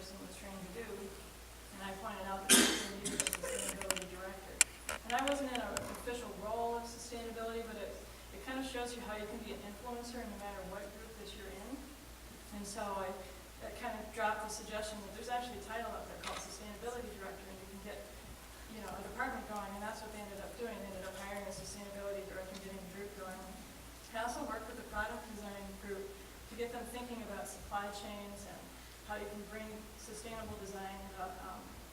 person was trained to do. And I pointed out that I was going to use as sustainability director. And I wasn't in an official role of sustainability, but it kind of shows you how you can be an influencer no matter what group that you're in. And so I kind of dropped the suggestion that there's actually a title out there called sustainability director, and you can get a department going, and that's what they ended up doing. They ended up hiring a sustainability director and getting the group going. I also worked with the product design group to get them thinking about supply chains and how you can bring sustainable design into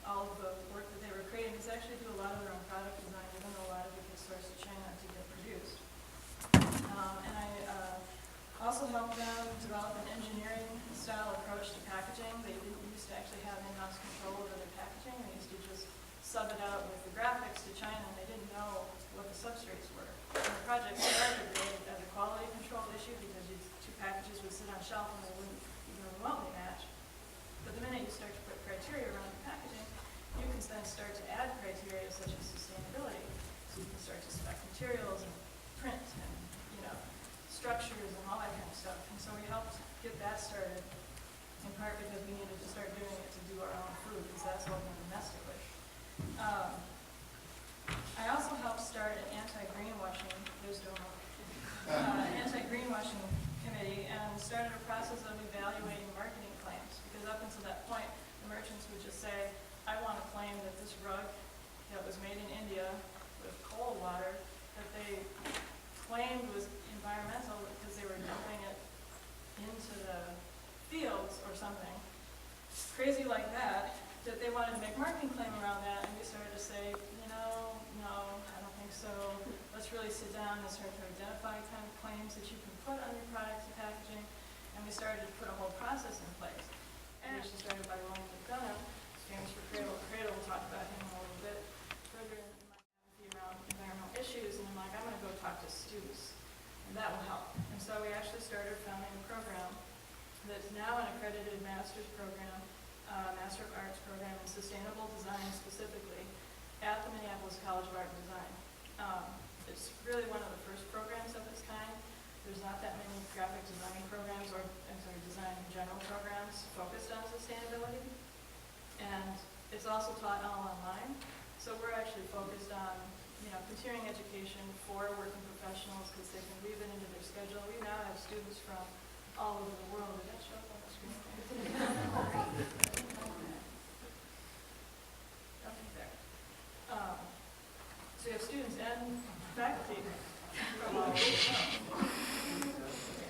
all of the work that they were creating, because they actually do a lot of their own product design, even though a lot of it gets sourced to China to get produced. And I also helped them develop an engineering style approach to packaging. They didn't used to actually have in-house control over their packaging. They used to just sub it out with the graphics to China, and they didn't know what the substrates were. And the project started really as a quality control issue because two packages would sit on shelf and they wouldn't even remotely match. But the minute you start to put criteria around the packaging, you can then start to add criteria such as sustainability. So you can start to spec materials and print and structures and all that kind of stuff. And so we helped get that started, in part because we needed to start doing it to do our own food, because that's what we domestically. I also helped start an anti-greenwashing, anti-greenwashing committee, and started a process of evaluating marketing claims, because up until that point, the merchants would just say, I want to claim that this rug that was made in India with cold water that they claimed was environmental because they were dumping it into the fields or something crazy like that, that they wanted to make marketing claim around that, and we started to say, no, I don't think so. Let's really sit down and start to identify kind of claims that you can put on your products and packaging, and we started to put a whole process in place. And she started by William McDonough, famous for Cradle. Cradle, we'll talk about him a little bit further in my activity around environmental issues, and I'm like, I'm going to go talk to students, and that will help. And so we actually started founding a program that's now an accredited master's program, Master of Arts program in sustainable design specifically at the Minneapolis College of Art and Design. It's really one of the first programs of its kind. There's not that many graphic design programs or design in general programs focused on sustainability. And it's also taught all online. So we're actually focused on continuing education for working professionals because they can weave it into their schedule. We now have students from all over the world. Did that show up on the screen? Okay, there. So you have students and faculty from all over the world.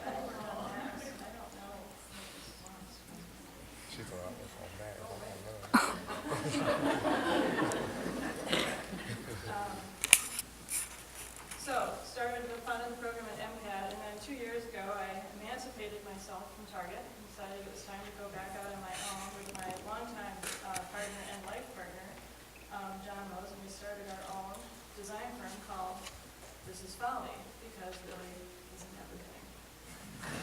I don't know. She thought I was on that. So, started the funding program at MCAD, and then 2 years ago I emancipated myself from Target and decided it was time to go back out on my own with my longtime partner and life partner, John Mose, and we started our own design firm called This Is Folly, because really isn't everything.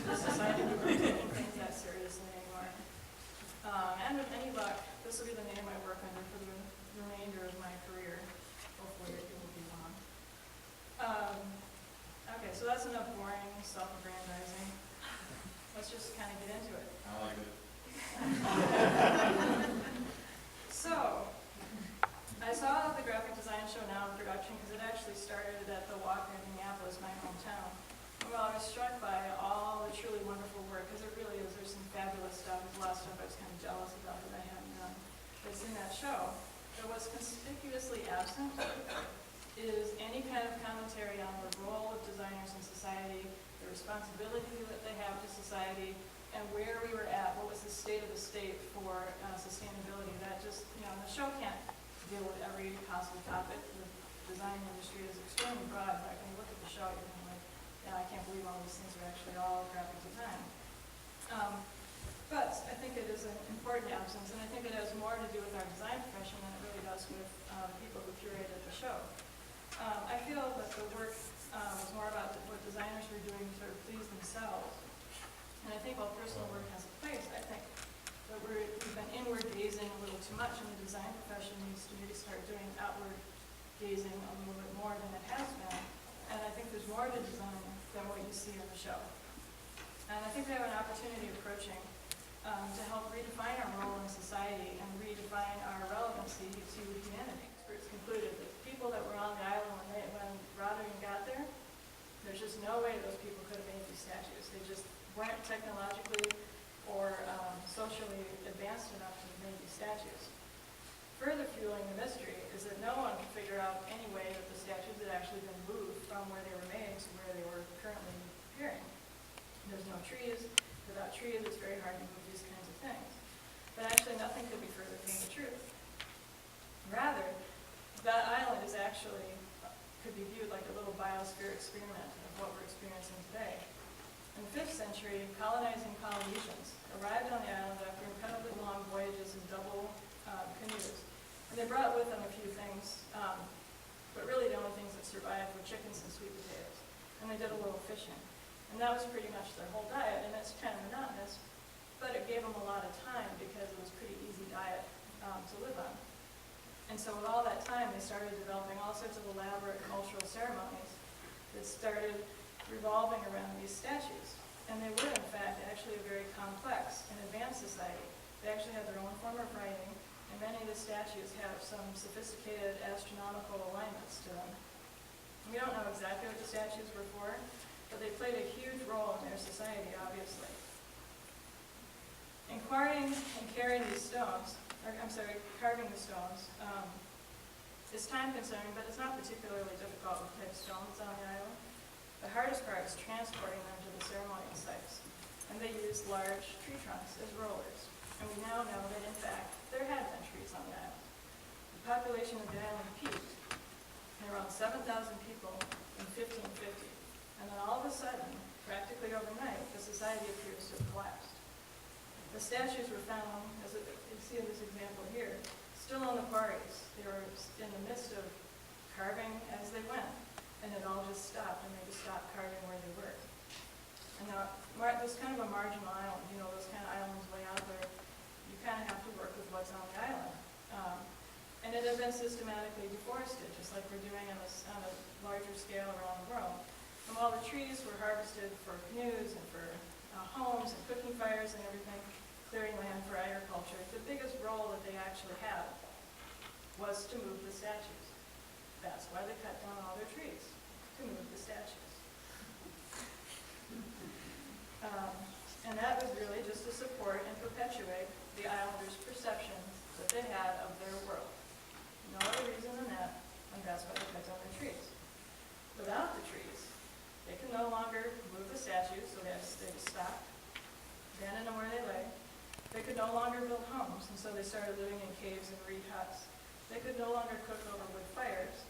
The society isn't taking things that seriously anymore. And with any luck, this will be the name I work under for the remainder of my career. Hopefully it will be long. Okay, so that's enough boring self-aggrandizing. Let's just kind of get into it. I like it. So, I saw the graphic design show now in production because it actually started at the Walker in Minneapolis, my hometown. Well, I was struck by all the truly wonderful work, because it really is. There's some fabulous stuff. There's a lot of stuff I was kind of jealous about that I hadn't done. That's in that show. But what's conspicuously absent is any kind of commentary on the role of designers in society, the responsibility that they have to society, and where we were at, what was the state of the state for sustainability. That just, the show can't deal with every possible topic. The design industry is extremely broad. In fact, when you look at the show, you're kind of like, I can't believe all these things are actually all graphic design. But I think it is an important absence, and I think it has more to do with our design profession than it really does with people who curated the show. I feel that the work was more about what designers were doing to sort of please themselves. And I think while personal work has a place, I think that we've been inward gazing a little too much, and the design profession needs to maybe start doing outward gazing a little bit more than it has been. And I think there's more to design than what you see in the show. And I think we have an opportunity approaching to help redefine our role in society. feud humanity. Experts concluded that people that were on the island when Robbins got there, there's just no way those people could have made these statues. They just weren't technologically or socially advanced enough to make these statues. Further fueling the mystery is that no one could figure out any way that the statues had actually been moved from where they were made to where they were currently appearing. There's no trees. Without trees, it's very hard to move these kinds of things. But actually, nothing could be further from the truth. Rather, that island is actually, could be viewed like a little biosphere experiment of what we're experiencing today. In the 5th century, colonizing Polynesians arrived on the island after incredibly long voyages in double canoes. And they brought with them a few things, but really the only things that survived were chickens and sweet potatoes. And they did a little fishing. And that was pretty much their whole diet, and it's kind of monotonous, but it gave them a lot of time because it was a pretty easy diet to live on. And so with all that time, they started developing all sorts of elaborate cultural ceremonies that started revolving around these statues. And they were, in fact, actually a very complex and advanced society. They actually had their own form of writing, and many of the statues have some sophisticated astronomical alignments to them. We don't know exactly what the statues were for, but they played a huge role in their society, obviously. In quarrying and carrying these stones, carving the stones, is time-consuming, but it's not particularly difficult with type stones on the island. The hardest part is transporting them to the ceremonial sites, and they used large tree trunks as rollers. And we now know that, in fact, there had been trees on the island. The population of the island peaked at around 7,000 people in 1550. And then all of a sudden, practically overnight, the society appears to have collapsed. The statues were found, as you see in this example here, still on the quarries. They were in the midst of carving as they went, and it all just stopped, and they just stopped carving where they were. And now, this kind of a marginal island, you know, those kind of islands way out there, you kind of have to work with what's on the island. And it had been systematically deforested, just like we're doing on a larger scale around the world. And while the trees were harvested for canoes and for homes and cooking fires and everything, clearing land for agriculture, the biggest role that they actually had was to move the statues. That's why they cut down all their trees, to move the statues. And that was really just to support and perpetuate the islanders' perceptions that they had of their world. No other reason than that, and that's why they cut down their trees. Without the trees, they could no longer move the statues, so they just stopped, abandoned them where they lay. They could no longer build homes, and so they started living in caves and reed huts. They could no longer cook over wood fires.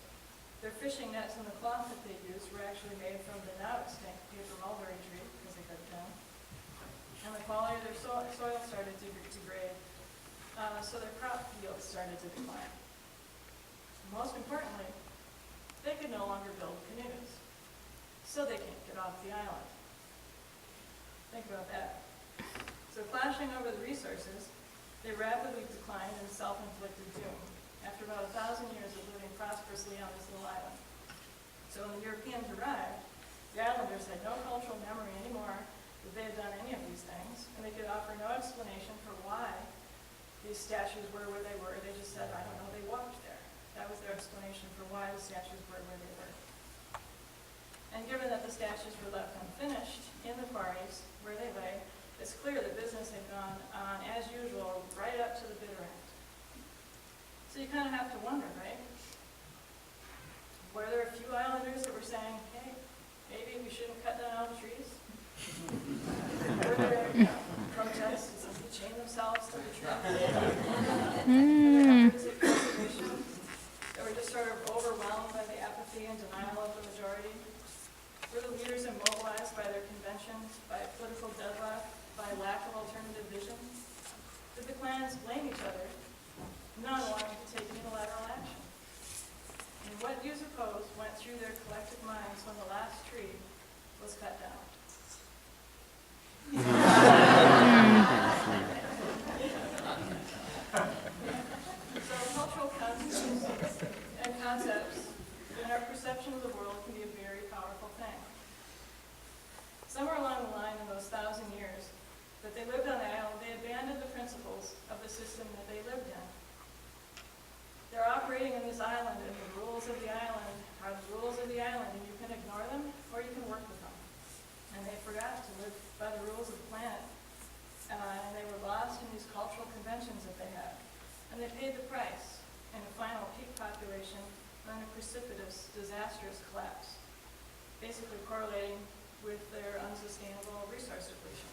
Their fishing nets and the cloth that they used were actually made from the now extinct paper mulberry tree, because they cut it down. And the quality of their soil started to degrade, so their crop yields started to decline. Most importantly, they could no longer build canoes, so they can't get off the island. Think about that. So clashing over the resources, they rapidly declined in self-inflicted doom after about 1,000 years of living prosperously on this little island. So when the Europeans arrived, the islanders had no cultural memory anymore that they had done any of these things, and they could offer no explanation for why these statues were where they were. They just said, I don't know, they walked there. That was their explanation for why the statues were where they were. And given that the statues were left unfinished in the quarries where they lay, it's clear that business had gone on as usual right up to the bitter end. So you kind of have to wonder, right? Were there a few islanders that were saying, hey, maybe we shouldn't cut down all the trees? Were there protests to chain themselves to the trees? That were just sort of overwhelmed by the apathy and denial of the majority? Were the leaders immobilized by their conventions, by political deadlock, by lack of alternative vision? Did the clans blame each other? None wanted to take unilateral action. And what do you suppose went through their collective minds when the last tree was cut down? So cultural concepts and our perception of the world can be a very powerful thing. Somewhere along the line in those 1,000 years that they lived on the island, they abandoned the principles of the system that they lived in. Their operating in this island, and the rules of the island are the rules of the island, and you can ignore them or you can work with them. And they forgot to live by the rules of the planet, and they were lost in these cultural conventions that they had. And they paid the price in a final peak population and a precipitous, disastrous collapse, basically correlating with their unsustainable resource depletion.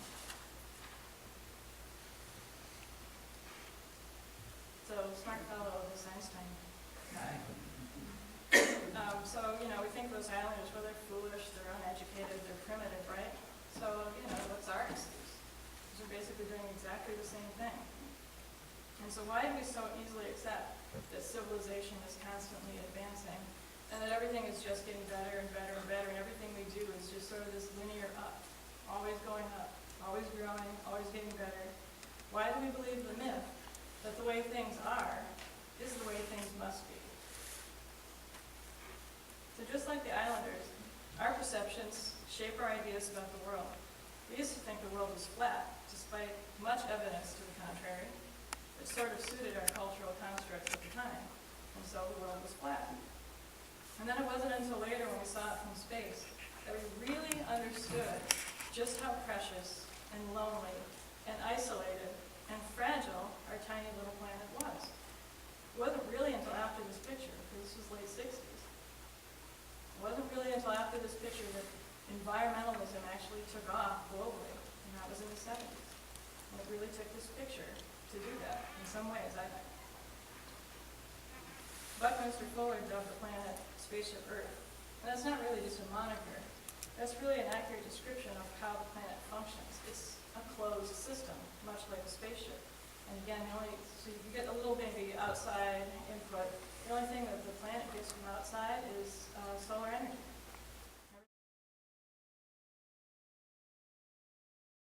So, smart fellow, this Einstein guy. We think those islanders, well, they're foolish, they're uneducated, they're primitive, right? So, what's our excuse? Because we're basically doing exactly the same thing. And so why do we so easily accept that civilization is constantly advancing, and that everything is just getting better and better and better, and everything we do is just sort of this linear up, always going up, always growing, always getting better? Why do we believe the myth that the way things are is the way things must be? So just like the islanders, our perceptions shape our ideas about the world. We used to think the world was flat, despite much evidence to the contrary, which sort of suited our cultural constructs at the time, and so the world was flat. And then it wasn't until later when we saw it from space that we really understood just how precious and lonely and isolated and fragile our tiny little planet was. It wasn't really until after this picture, because this was late 60s. It wasn't really until after this picture that environmentalism actually took off globally, and that was in the 70s. And it really took this picture to do that, in some ways, I think. Buckminster Fuller dubbed the planet Spaceship Earth. And that's not really just a moniker. That's really an accurate description of how the planet functions. It's a closed system, much like a spaceship. And again, so you get a little maybe outside input. The only thing that the planet gets from outside is solar energy.